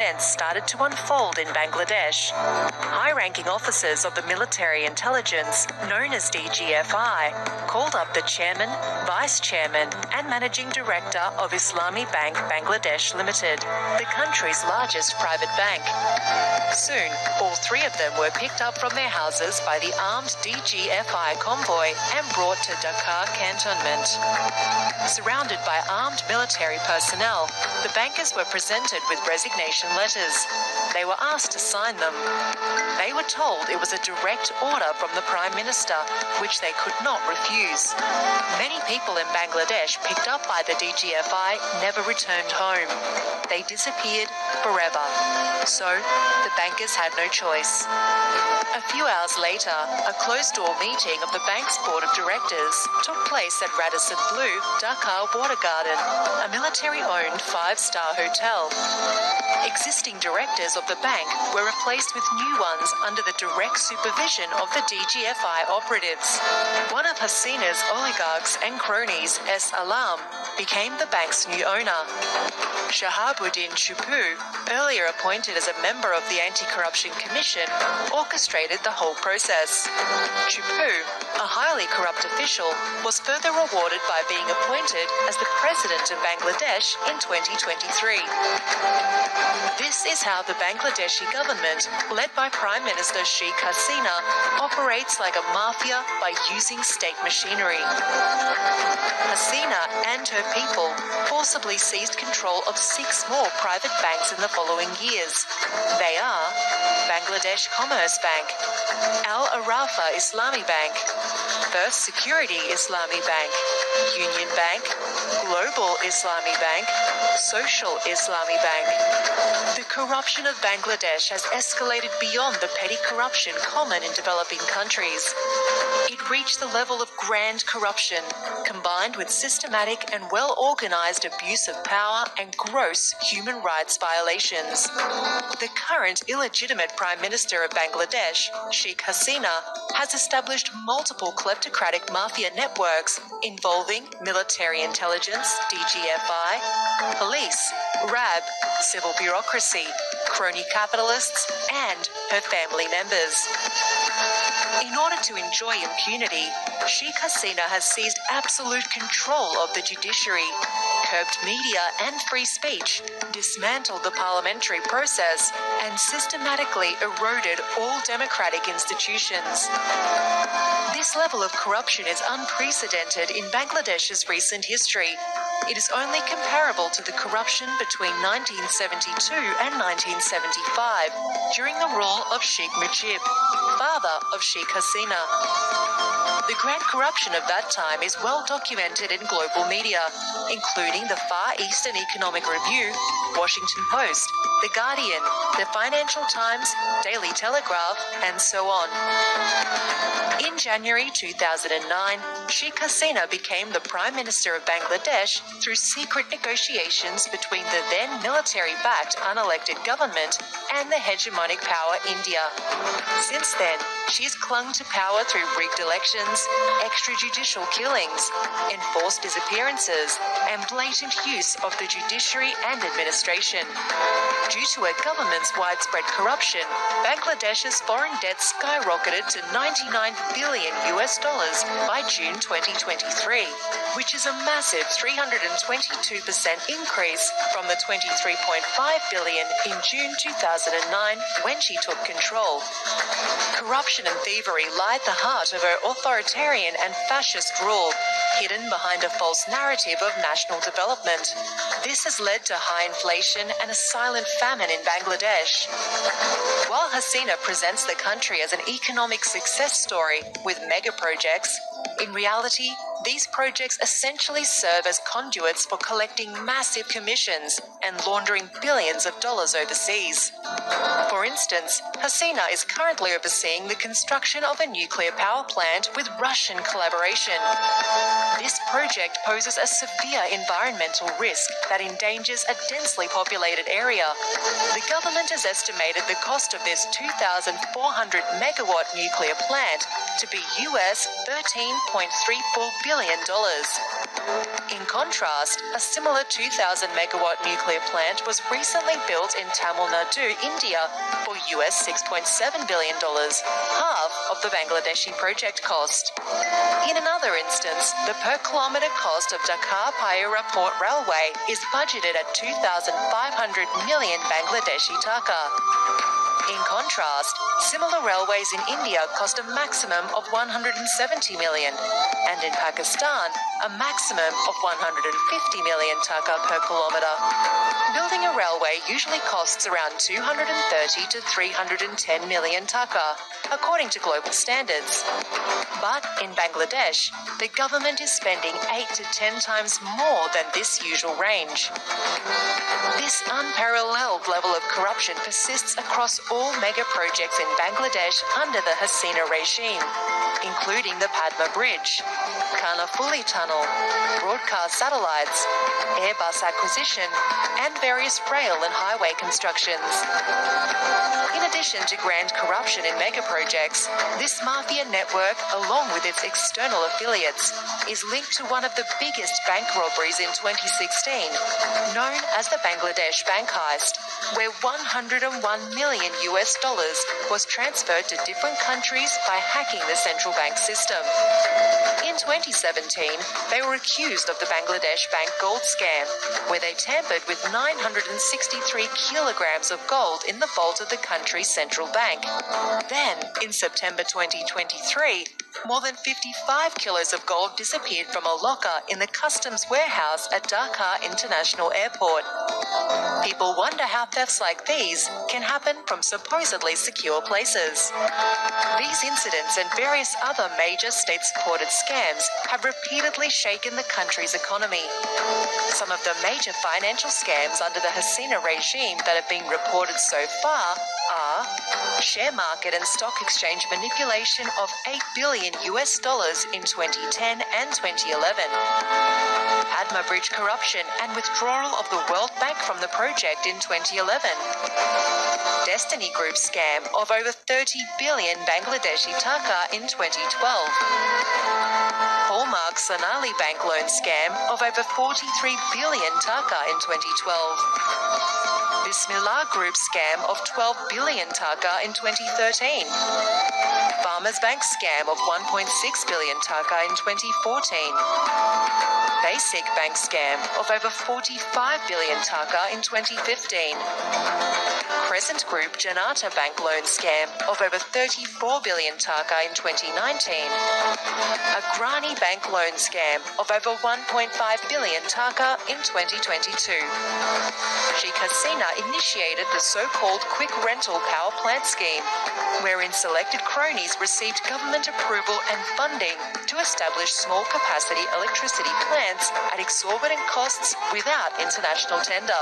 events started to unfold in Bangladesh. High-ranking officers of the military intelligence, known as DGFI, called up the chairman, vice chairman, and managing director of Islami Bank Bangladesh Limited, the country's largest private bank. Soon, all three of them were picked up from their houses by the armed DGFI convoy and brought to Dhaka cantonment. Surrounded by armed military personnel, the bankers were presented with resignation letters. They were asked to sign them. They were told it was a direct order from the Prime Minister, which they could not refuse. Many people in Bangladesh picked up by the DGFI never returned home. They disappeared forever. So, the bankers had no choice. A few hours later, a closed-door meeting of the bank's board of directors took place at Radisson Blu, Dhaka Water Garden, a military-owned five-star hotel. Existing directors of the bank were replaced with new ones under the direct supervision of the DGFI operatives. One of Hasina's oligarchs and cronies, S. Alam, became the bank's new owner. Shahabuddin Chupu, earlier appointed as a member of the Anti-Corruption Commission, orchestrated the whole process. Chupu, a highly corrupt official, was further rewarded by being appointed as the president of Bangladesh in 2023. This is how the Bangladeshi government, led by Prime Minister Sheikh Hasina, operates like a mafia by using state machinery. Hasina and her people forcibly seized control of 6 more private banks in the following years. They are Bangladesh Commerce Bank, Al Arafa Islami Bank, First Security Islami Bank, Union Bank, Global Islami Bank, Social Islami Bank. The corruption of Bangladesh has escalated beyond the petty corruption common in developing countries. It reached the level of grand corruption, combined with systematic and well-organized abuse of power and gross human rights violations. The current illegitimate Prime Minister of Bangladesh, Sheikh Hasina, has established multiple kleptocratic mafia networks involving military intelligence, DGFI, police, RAB, civil bureaucracy, crony capitalists, and her family members. In order to enjoy impunity, Sheikh Hasina has seized absolute control of the judiciary, curbed media and free speech, dismantled the parliamentary process, and systematically eroded all democratic institutions. This level of corruption is unprecedented in Bangladesh's recent history. It is only comparable to the corruption between 1972 and 1975, during the rule of Sheikh Mujib, father of Sheikh Hasina. The grand corruption of that time is well documented in global media, including the Far Eastern Economic Review, Washington Post, The Guardian, The Financial Times, Daily Telegraph, and so on. In January 2009, Sheikh Hasina became the Prime Minister of Bangladesh through secret negotiations between the then military-backed unelected government and the hegemonic power India. Since then, she's clung to power through rigged elections, extrajudicial killings, enforced disappearances, and blatant use of the judiciary and administration. Due to her government's widespread corruption, Bangladesh's foreign debt skyrocketed to $99 billion by June 2023, which is a massive 322% increase from the $23.5 billion in June 2009 when she took control. Corruption and thievery lie at the heart of her authoritarian and fascist rule, hidden behind a false narrative of national development. This has led to high inflation and a silent famine in Bangladesh. While Hasina presents the country as an economic success story with mega projects, in reality, these projects essentially serve as conduits for collecting massive commissions and laundering billions of dollars overseas. For instance, Hasina is currently overseeing the construction of a nuclear power plant with Russian collaboration. This project poses a severe environmental risk that endangers a densely populated area. The government has estimated the cost of this 2,400 megawatt nuclear plant to be US $13.34 billion. In contrast, a similar 2,000 megawatt nuclear plant was recently built in Tamil Nadu, India for US $6.7 billion, half of the Bangladeshi project cost. In another instance, the per kilometre cost of Dhaka-Payura Port Railway is budgeted at 2,500 million Bangladeshi taka. In contrast, similar railways in India cost a maximum of 170 million, and in Pakistan, a maximum of 150 million taka per kilometre. Building a railway usually costs around 230 to 310 million taka, according to global standards. But in Bangladesh, the government is spending 8 to 10 times more than this usual range. This unparalleled level of corruption persists across all mega projects in Bangladesh under the Hasina regime, including the Padma Bridge, Kanafuli Tunnel, broadcast satellites, Airbus acquisition, and various rail and highway constructions. In addition to grand corruption in mega projects, this mafia network, along with its external affiliates, is linked to one of the biggest bank robberies in 2016, known as the Bangladesh bank heist, where $101 million was transferred to different countries by hacking the central bank system. In 2017, they were accused of the Bangladesh bank gold scam, where they tampered with 963 kilograms of gold in the vault of the country's central bank. Then, in September 2023, more than 55 kilos of gold disappeared from a locker in the customs warehouse at Dhaka International Airport. People wonder how thefts like these can happen from supposedly secure places. These incidents and various other major state-supported scams have repeatedly shaken the country's economy. Some of the major financial scams under the Hasina regime that have been reported so far are share market and stock exchange manipulation of $8 billion in 2010 and 2011, Padma Bridge corruption and withdrawal of the World Bank from the project in 2011, Destiny Group scam of over 30 billion Bangladeshi taka in 2012, Hallmark Sonali Bank loan scam of over 43 billion taka in 2012, Bismillah Group scam of 12 billion taka in 2013, Farmers Bank scam of 1.6 billion taka in 2014, Basic Bank scam of over 45 billion taka in 2015, Crescent Group Janata Bank loan scam of over 34 billion taka in 2019, Agrani Bank loan scam of over 1.5 billion taka in 2022. Sheikh Hasina initiated the so-called quick rental power plant scheme, wherein selected cronies received government approval and funding to establish small-capacity electricity plants at exorbitant costs without international tender.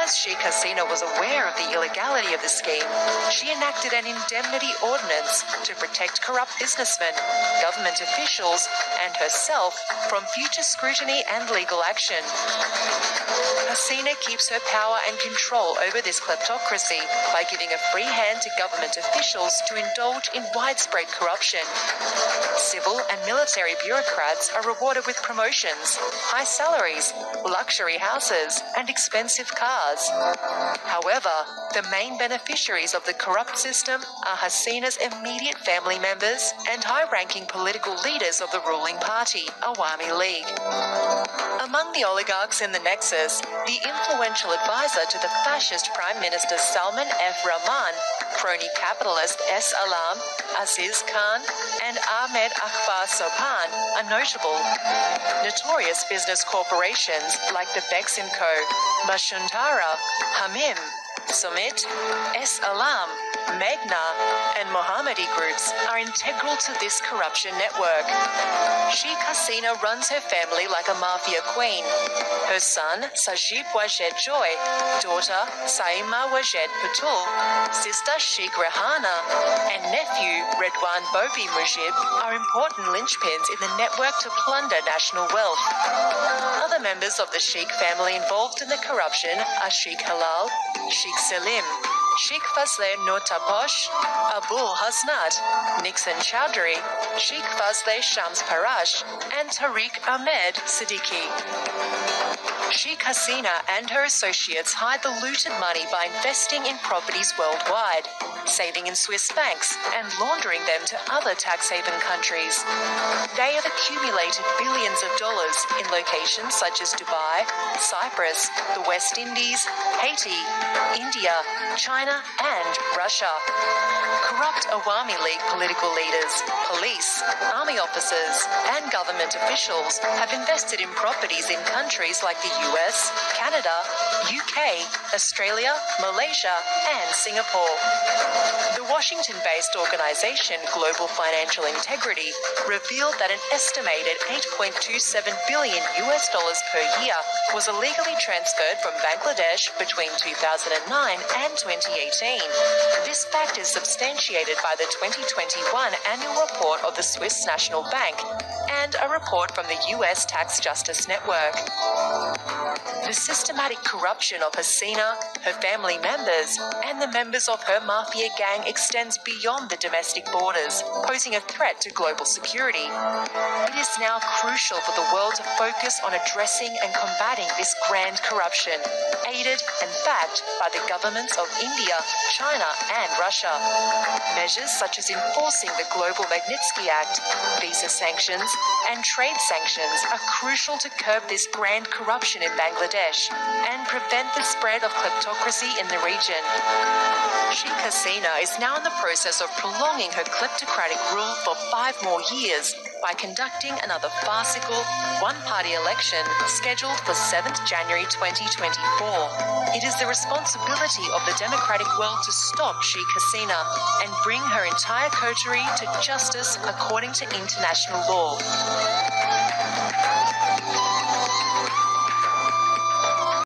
As Sheikh Hasina was aware of the illegality of the scheme, she enacted an indemnity ordinance to protect corrupt businessmen, government officials, and herself from future scrutiny and legal action. Hasina keeps her power and control over this kleptocracy by giving a free hand to government officials to indulge in widespread corruption. Civil and military bureaucrats are rewarded with promotions, high salaries, luxury houses, and expensive cars. However, the main beneficiaries of the corrupt system are Hasina's immediate family members and high-ranking political leaders of the ruling party, Awami League. Among the oligarchs in the nexus, the influential advisor to the fascist Prime Minister Salman F. Rahman, crony capitalist S. Alam, Aziz Khan, and Ahmed Akbar Sopan are notable. Notorious business corporations like the Beximco, Bashuntara, Hamim, Sumit, S. Alam, Meghna, and Mohammadi groups are integral to this corruption network. Sheikh Hasina runs her family like a mafia queen. Her son, Sajib Wajed Joy, daughter, Saima Wajed Patul, sister Sheikh Rehana, and nephew, Redwan Bobi Mujib, are important linchpins in the network to plunder national wealth. Other members of the Sheikh family involved in the corruption are Sheikh Halal, Sheikh Selim, Sheikh Fazle Nur Taposh, Abul Hasnat, Nixon Chowdhury, Sheikh Fazle Shams Parash, and Tariq Ahmed Siddiqui. Sheikh Hasina and her associates hide the looted money by investing in properties worldwide, saving in Swiss banks, and laundering them to other tax haven countries. They have accumulated billions of dollars in locations such as Dubai, Cyprus, the West Indies, Haiti, India, China, and Russia. Corrupt Awami League political leaders, police, army officers, and government officials have invested in properties in countries like the US, Canada, UK, Australia, Malaysia, and Singapore. The Washington-based organization Global Financial Integrity revealed that an estimated $8.27 billion per year was illegally transferred from Bangladesh between 2009 and 2018. This fact is substantiated by the 2021 annual report of the Swiss National Bank and a report from the US Tax Justice Network. The systematic corruption of Hasina, her family members, and the members of her mafia gang extends beyond the domestic borders, posing a threat to global security. It is now crucial for the world to focus on addressing and combating this grand corruption, aided and backed by the governments of India, China, and Russia. Measures such as enforcing the Global Magnitsky Act, visa sanctions, and trade sanctions are crucial to curb this grand corruption in Bangladesh and prevent the spread of kleptocracy in the region. Sheikh Hasina is now in the process of prolonging her kleptocratic rule for 5 more years by conducting another farcical, one-party election scheduled for 7th January 2024. It is the responsibility of the democratic world to stop Sheikh Hasina and bring her entire coterie to justice according to international law.